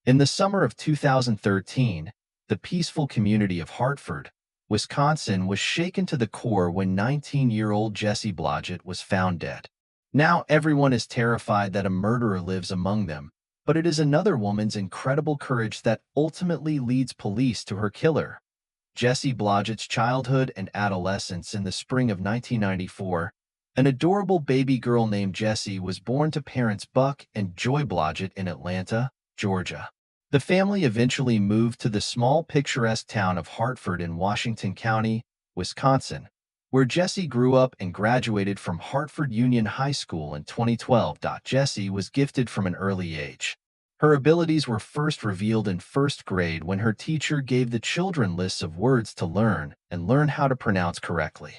In the summer of 2013, the peaceful community of Hartford, Wisconsin was shaken to the core when 19-year-old Jessie Blodgett was found dead. Now everyone is terrified that a murderer lives among them, but it is another woman's incredible courage that ultimately leads police to her killer. Jessie Blodgett's childhood and adolescence. In the spring of 1994, an adorable baby girl named Jessie was born to parents Buck and Joy Blodgett in Atlanta, Georgia. The family eventually moved to the small picturesque town of Hartford in Washington County, Wisconsin, where Jessie grew up and graduated from Hartford Union High School in 2012. Jessie was gifted from an early age. Her abilities were first revealed in first grade when her teacher gave the children lists of words to learn and learn how to pronounce correctly.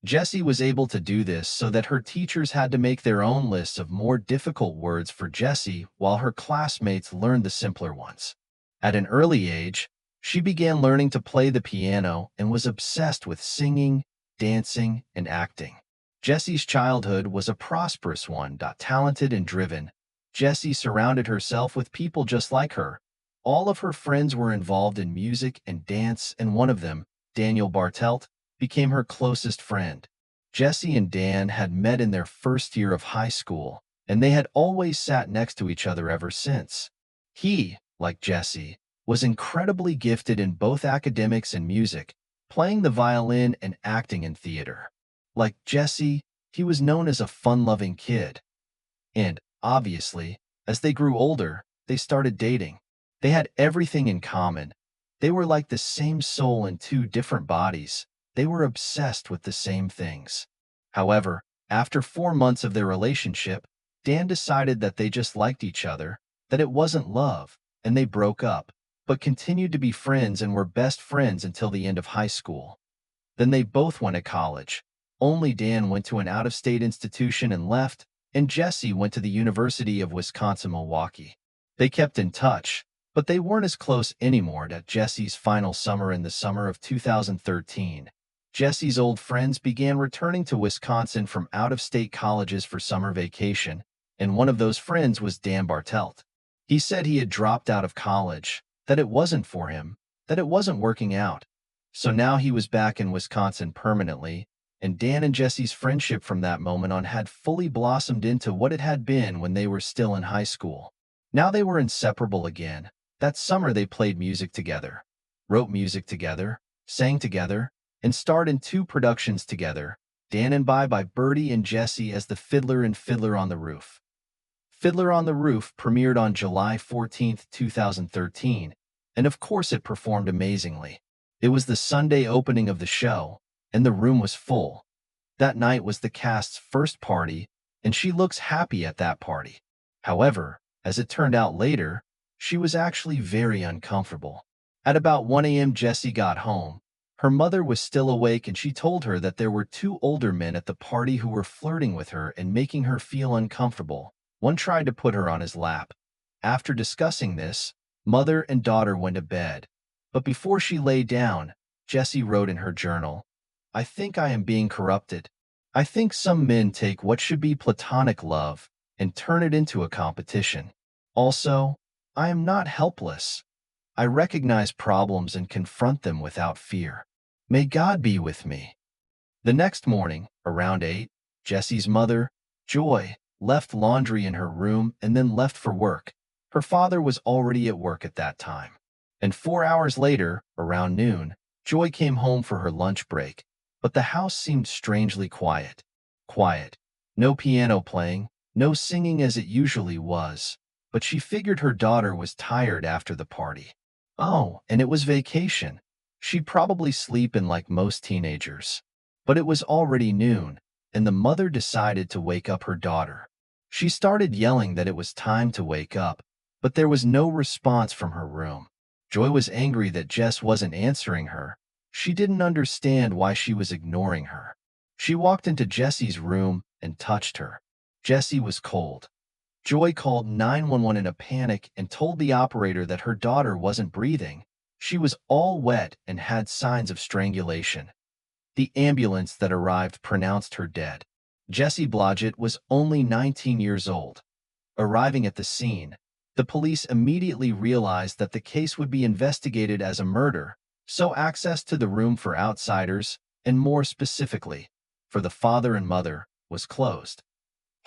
Jessie was able to do this so that her teachers had to make their own lists of more difficult words for Jessie while her classmates learned the simpler ones. At an early age, she began learning to play the piano and was obsessed with singing, dancing, and acting. Jessie's childhood was a prosperous one. Talented and driven, Jessie surrounded herself with people just like her. All of her friends were involved in music and dance, and one of them, Daniel Bartelt, became her closest friend. Jessie and Dan had met in their first year of high school, and they had always sat next to each other ever since. He, like Jessie, was incredibly gifted in both academics and music, playing the violin and acting in theater. Like Jessie, he was known as a fun-loving kid. And, obviously, as they grew older, they started dating. They had everything in common. They were like the same soul in two different bodies. They were obsessed with the same things. However, after 4 months of their relationship, Dan decided that they just liked each other, that it wasn't love, and they broke up, but continued to be friends and were best friends until the end of high school. Then they both went to college. Only Dan went to an out-of-state institution and left, and Jessie went to the University of Wisconsin-Milwaukee. They kept in touch, but they weren't as close anymore. At Jessie's final summer in the summer of 2013, Jessie's old friends began returning to Wisconsin from out-of-state colleges for summer vacation, and one of those friends was Dan Bartelt. He said he had dropped out of college, that it wasn't for him, that it wasn't working out. So now he was back in Wisconsin permanently, and Dan and Jessie's friendship from that moment on had fully blossomed into what it had been when they were still in high school. Now they were inseparable again. That summer they played music together, wrote music together, sang together, and starred in 2 productions together, Dan and by Birdie and Jessie as the Fiddler and Fiddler on the Roof. Fiddler on the Roof premiered on July 14, 2013, and of course it performed amazingly. It was the Sunday opening of the show, and the room was full. That night was the cast's first party, and she looks happy at that party. However, as it turned out later, she was actually very uncomfortable. At about 1 a.m. Jessie got home. Her mother was still awake and she told her that there were 2 older men at the party who were flirting with her and making her feel uncomfortable. One tried to put her on his lap. After discussing this, mother and daughter went to bed. But before she lay down, Jessie wrote in her journal, "I think I am being corrupted. I think some men take what should be platonic love and turn it into a competition. Also, I am not helpless. I recognize problems and confront them without fear. May God be with me." The next morning, around 8, Jessie's mother, Joy, left laundry in her room and then left for work. Her father was already at work at that time. And 4 hours later, around noon, Joy came home for her lunch break, but the house seemed strangely quiet. Quiet. No piano playing, no singing as it usually was, but she figured her daughter was tired after the party. Oh, and it was vacation. She'd probably sleep in like most teenagers. But it was already noon, and the mother decided to wake up her daughter. She started yelling that it was time to wake up, but there was no response from her room. Joy was angry that Jess wasn't answering her. She didn't understand why she was ignoring her. She walked into Jessie's room and touched her. Jessie was cold. Joy called 911 in a panic and told the operator that her daughter wasn't breathing. She was all wet and had signs of strangulation. The ambulance that arrived pronounced her dead. Jessie Blodgett was only 19 years old. Arriving at the scene, The police immediately realized that the case would be investigated as a murder, so access to the room for outsiders, and more specifically, for the father and mother, was closed.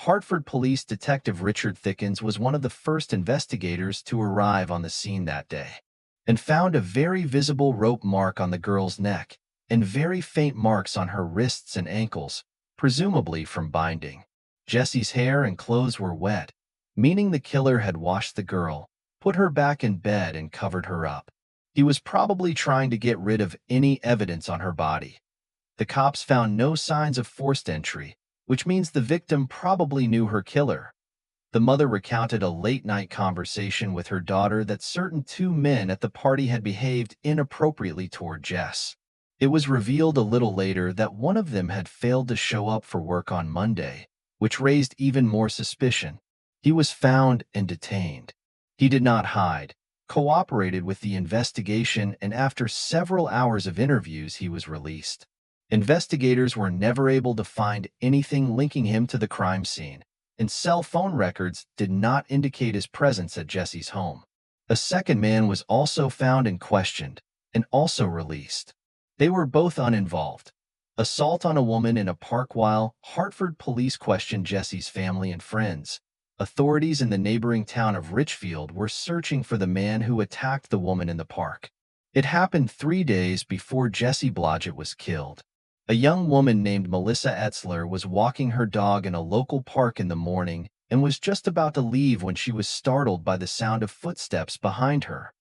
Hartford Police Detective Richard Thickens was one of the first investigators to arrive on the scene that day, and found a very visible rope mark on the girl's neck and very faint marks on her wrists and ankles, presumably from binding. Jessie's hair and clothes were wet, meaning the killer had washed the girl, put her back in bed and covered her up. He was probably trying to get rid of any evidence on her body. The cops found no signs of forced entry, which means the victim probably knew her killer. The mother recounted a late-night conversation with her daughter that certain two men at the party had behaved inappropriately toward Jess. It was revealed a little later that one of them had failed to show up for work on Monday, which raised even more suspicion. He was found and detained. He did not hide, cooperated with the investigation, and after several hours of interviews, he was released. Investigators were never able to find anything linking him to the crime scene, and cell phone records did not indicate his presence at Jessie's home. A second man was also found and questioned, and also released. They were both uninvolved. Assault on a woman in a park. While Hartford police questioned Jessie's family and friends, authorities in the neighboring town of Richfield were searching for the man who attacked the woman in the park. It happened 3 days before Jessie Blodgett was killed. A young woman named Melissa Etzler was walking her dog in a local park in the morning and was just about to leave when she was startled by the sound of footsteps behind her.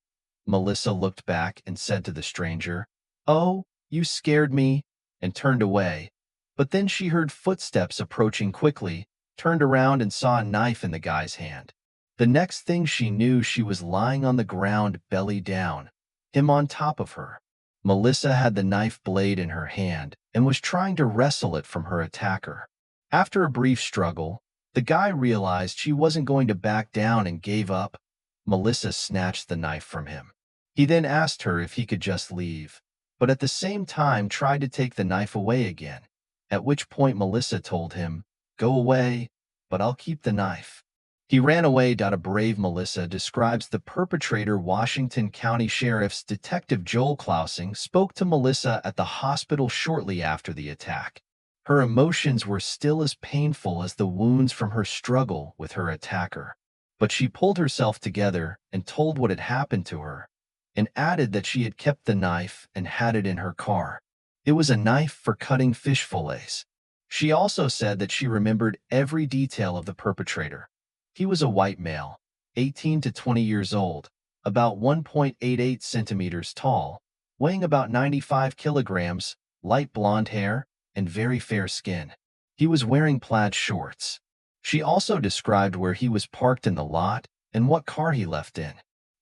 Melissa looked back and said to the stranger, "Oh, you scared me," and turned away. But then she heard footsteps approaching quickly, turned around and saw a knife in the guy's hand. The next thing she knew, she was lying on the ground, belly down, him on top of her. Melissa had the knife blade in her hand and was trying to wrestle it from her attacker. After a brief struggle, the guy realized she wasn't going to back down and gave up. Melissa snatched the knife from him. He then asked her if he could just leave, but at the same time tried to take the knife away again, at which point Melissa told him, "Go away, but I'll keep the knife." He ran away. A brave Melissa describes the perpetrator. Washington County Sheriff's Detective Joel Klausing spoke to Melissa at the hospital shortly after the attack. Her emotions were still as painful as the wounds from her struggle with her attacker, but she pulled herself together and told what had happened to her, and added that she had kept the knife and had it in her car. It was a knife for cutting fish fillets. She also said that she remembered every detail of the perpetrator. He was a white male, 18 to 20 years old, about 1.88 centimeters tall, weighing about 95 kilograms, light blonde hair, and very fair skin. He was wearing plaid shorts. She also described where he was parked in the lot and what car he left in.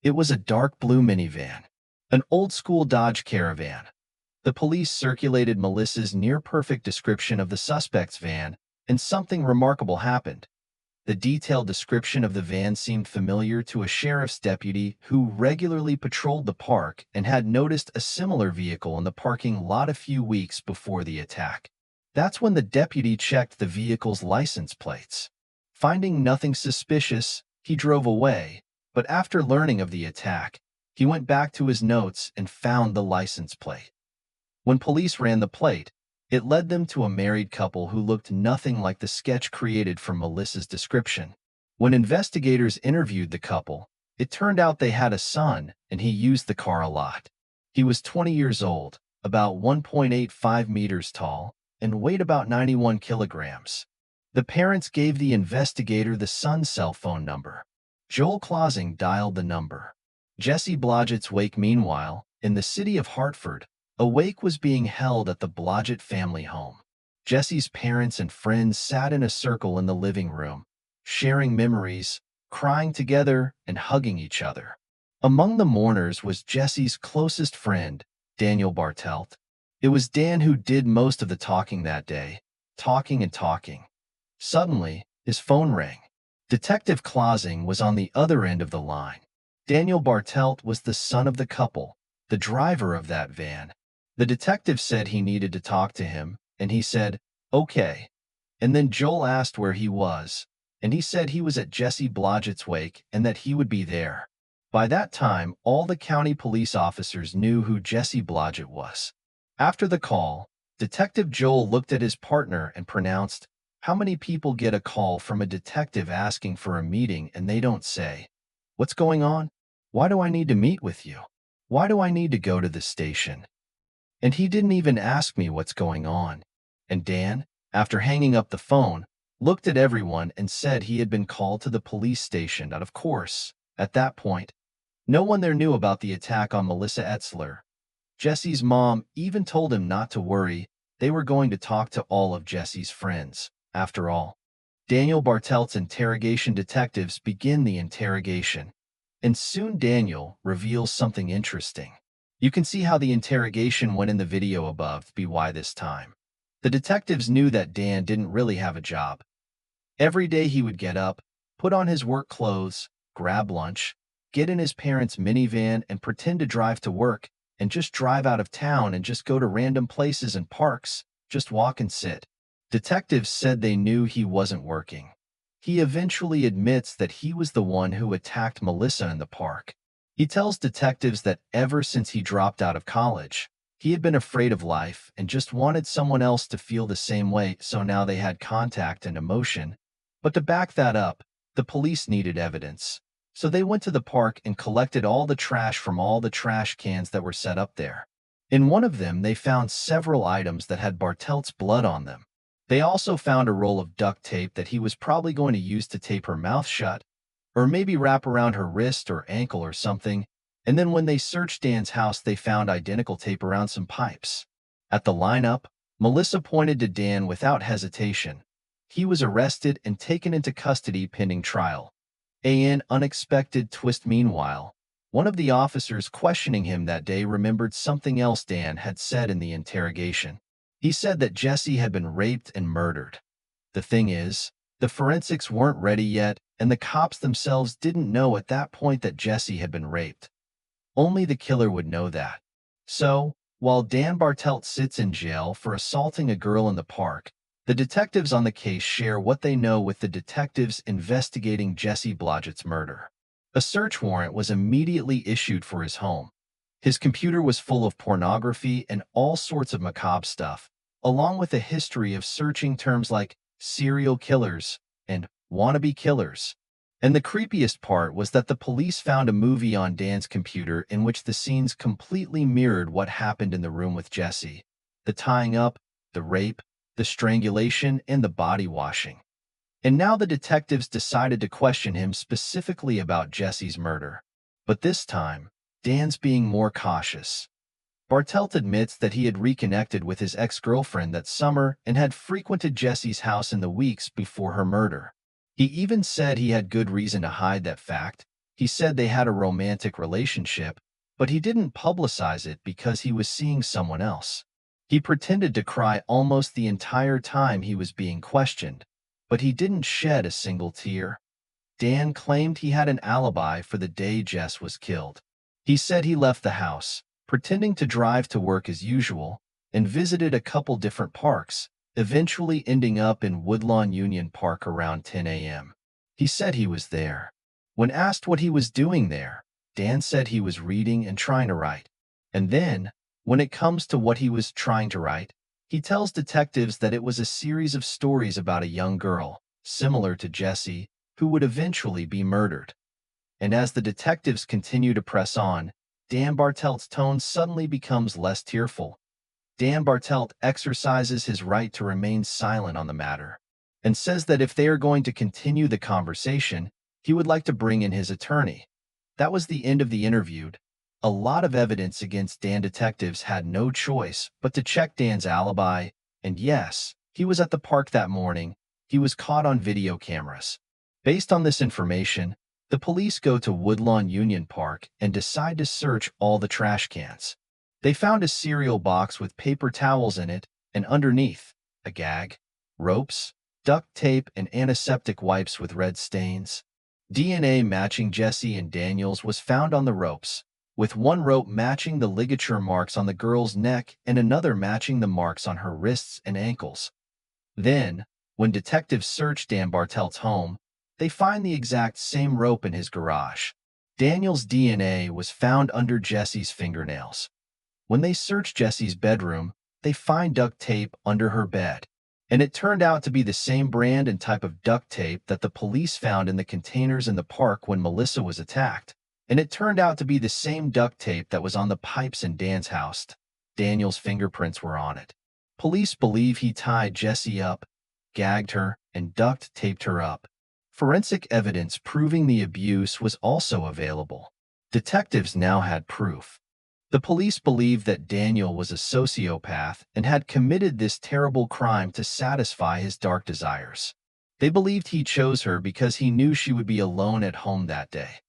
It was a dark blue minivan, an old-school Dodge Caravan. The police circulated Melissa's near-perfect description of the suspect's van, and something remarkable happened. The detailed description of the van seemed familiar to a sheriff's deputy who regularly patrolled the park and had noticed a similar vehicle in the parking lot a few weeks before the attack. That's when the deputy checked the vehicle's license plates. Finding nothing suspicious, he drove away, but after learning of the attack, he went back to his notes and found the license plate. When police ran the plate, it led them to a married couple who looked nothing like the sketch created from Melissa's description. When investigators interviewed the couple, it turned out they had a son and he used the car a lot. He was 20 years old, about 1.85 meters tall, and weighed about 91 kilograms. The parents gave the investigator the son's cell phone number. Joel Klausing dialed the number. Jessie Blodgett's wake. Meanwhile, in the city of Hartford, a wake was being held at the Blodgett family home. Jessie's parents and friends sat in a circle in the living room, sharing memories, crying together, and hugging each other. Among the mourners was Jessie's closest friend, Daniel Bartelt. It was Dan who did most of the talking that day, talking and talking. Suddenly, his phone rang. Detective Klausing was on the other end of the line. Daniel Bartelt was the son of the couple, the driver of that van. The detective said he needed to talk to him, and he said, "Okay." And then Joel asked where he was, and he said he was at Jessie Blodgett's wake and that he would be there. By that time, all the county police officers knew who Jessie Blodgett was. After the call, Detective Joel looked at his partner and pronounced, "How many people get a call from a detective asking for a meeting and they don't say, 'What's going on? Why do I need to meet with you? Why do I need to go to the station?' And he didn't even ask me what's going on." And Dan, after hanging up the phone, looked at everyone and said he had been called to the police station. And of course, at that point, no one there knew about the attack on Melissa Etzler. Jessie's mom even told him not to worry, they were going to talk to all of Jessie's friends. After all, Daniel Bartelt's interrogation detectives begin the interrogation, and soon Daniel reveals something interesting. You can see how the interrogation went in the video above. Why this time? The detectives knew that Dan didn't really have a job. Every day he would get up, put on his work clothes, grab lunch, get in his parents' minivan and pretend to drive to work, and just drive out of town and just go to random places and parks, just walk and sit. Detectives said they knew he wasn't working. He eventually admits that he was the one who attacked Melissa in the park. He tells detectives that ever since he dropped out of college, he had been afraid of life and just wanted someone else to feel the same way, so now they had contact and emotion. But to back that up, the police needed evidence. So they went to the park and collected all the trash from all the trash cans that were set up there. In one of them, they found several items that had Bartelt's blood on them. They also found a roll of duct tape that he was probably going to use to tape her mouth shut, or maybe wrap around her wrist or ankle or something. And then when they searched Dan's house, they found identical tape around some pipes. At the lineup, Melissa pointed to Dan without hesitation. He was arrested and taken into custody pending trial. An unexpected twist. Meanwhile, one of the officers questioning him that day remembered something else Dan had said in the interrogation. He said that Jessie had been raped and murdered. The thing is, the forensics weren't ready yet, and the cops themselves didn't know at that point that Jessie had been raped. Only the killer would know that. So, while Dan Bartelt sits in jail for assaulting a girl in the park, the detectives on the case share what they know with the detectives investigating Jessie Blodgett's murder. A search warrant was immediately issued for his home. His computer was full of pornography and all sorts of macabre stuff, along with a history of searching terms like serial killers and wannabe killers. And the creepiest part was that the police found a movie on Dan's computer in which the scenes completely mirrored what happened in the room with Jessie. The tying up, the rape, the strangulation, and the body washing. And now the detectives decided to question him specifically about Jessie's murder. But this time, Dan's being more cautious. Bartelt admits that he had reconnected with his ex-girlfriend that summer and had frequented Jessie's house in the weeks before her murder. He even said he had good reason to hide that fact. He said they had a romantic relationship, but he didn't publicize it because he was seeing someone else. He pretended to cry almost the entire time he was being questioned, but he didn't shed a single tear. Dan claimed he had an alibi for the day Jess was killed. He said he left the house, pretending to drive to work as usual, and visited a couple different parks, eventually ending up in Woodlawn Union Park around 10 a.m. He said he was there. When asked what he was doing there, Dan said he was reading and trying to write. And then, when it comes to what he was trying to write, he tells detectives that it was a series of stories about a young girl, similar to Jessie, who would eventually be murdered. And as the detectives continue to press on, Dan Bartelt's tone suddenly becomes less tearful. Dan Bartelt exercises his right to remain silent on the matter, and says that if they are going to continue the conversation, he would like to bring in his attorney. That was the end of the interview. A lot of evidence against Dan. Detectives had no choice but to check Dan's alibi, and yes, he was at the park that morning. He was caught on video cameras. Based on this information, the police go to Woodlawn Union Park and decide to search all the trash cans. They found a cereal box with paper towels in it, and underneath, a gag, ropes, duct tape, and antiseptic wipes with red stains. DNA matching Jessie and Daniel's was found on the ropes, with one rope matching the ligature marks on the girl's neck and another matching the marks on her wrists and ankles. Then, when detectives searched Dan Bartelt's home, They find the exact same rope in his garage. Daniel's DNA was found under Jessie's fingernails. When they search Jessie's bedroom, they find duct tape under her bed. And it turned out to be the same brand and type of duct tape that the police found in the containers in the park when Melissa was attacked. And it turned out to be the same duct tape that was on the pipes in Dan's house. Daniel's fingerprints were on it. Police believe he tied Jessie up, gagged her, and duct taped her up. Forensic evidence proving the abuse was also available. Detectives now had proof. The police believed that Daniel was a sociopath and had committed this terrible crime to satisfy his dark desires. They believed he chose her because he knew she would be alone at home that day.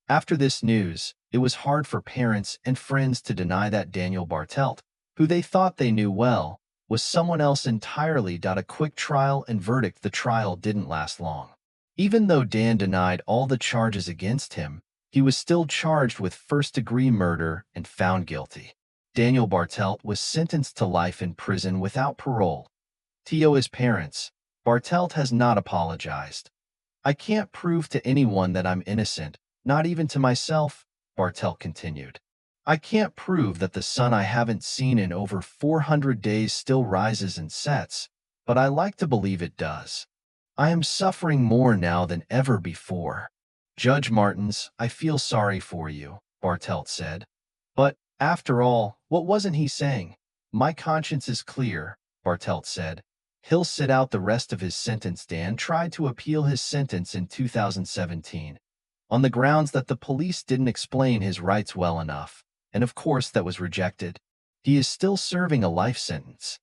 After this news, it was hard for parents and friends to deny that Daniel Bartelt, who they thought they knew well, was someone else entirely. A quick trial and verdict. The trial didn't last long. Even though Dan denied all the charges against him, he was still charged with first-degree murder and found guilty. Daniel Bartelt was sentenced to life in prison without parole. To his parents, Bartelt has not apologized. "I can't prove to anyone that I'm innocent, not even to myself," Bartelt continued. "I can't prove that the sun I haven't seen in over 400 days still rises and sets, but I like to believe it does. I am suffering more now than ever before." "Judge Martins, I feel sorry for you," Bartelt said. "But, after all, what wasn't he saying?" "My conscience is clear," Bartelt said. "He'll sit out the rest of his sentence." Dan tried to appeal his sentence in 2017, on the grounds that the police didn't explain his rights well enough, and of course that was rejected. He is still serving a life sentence.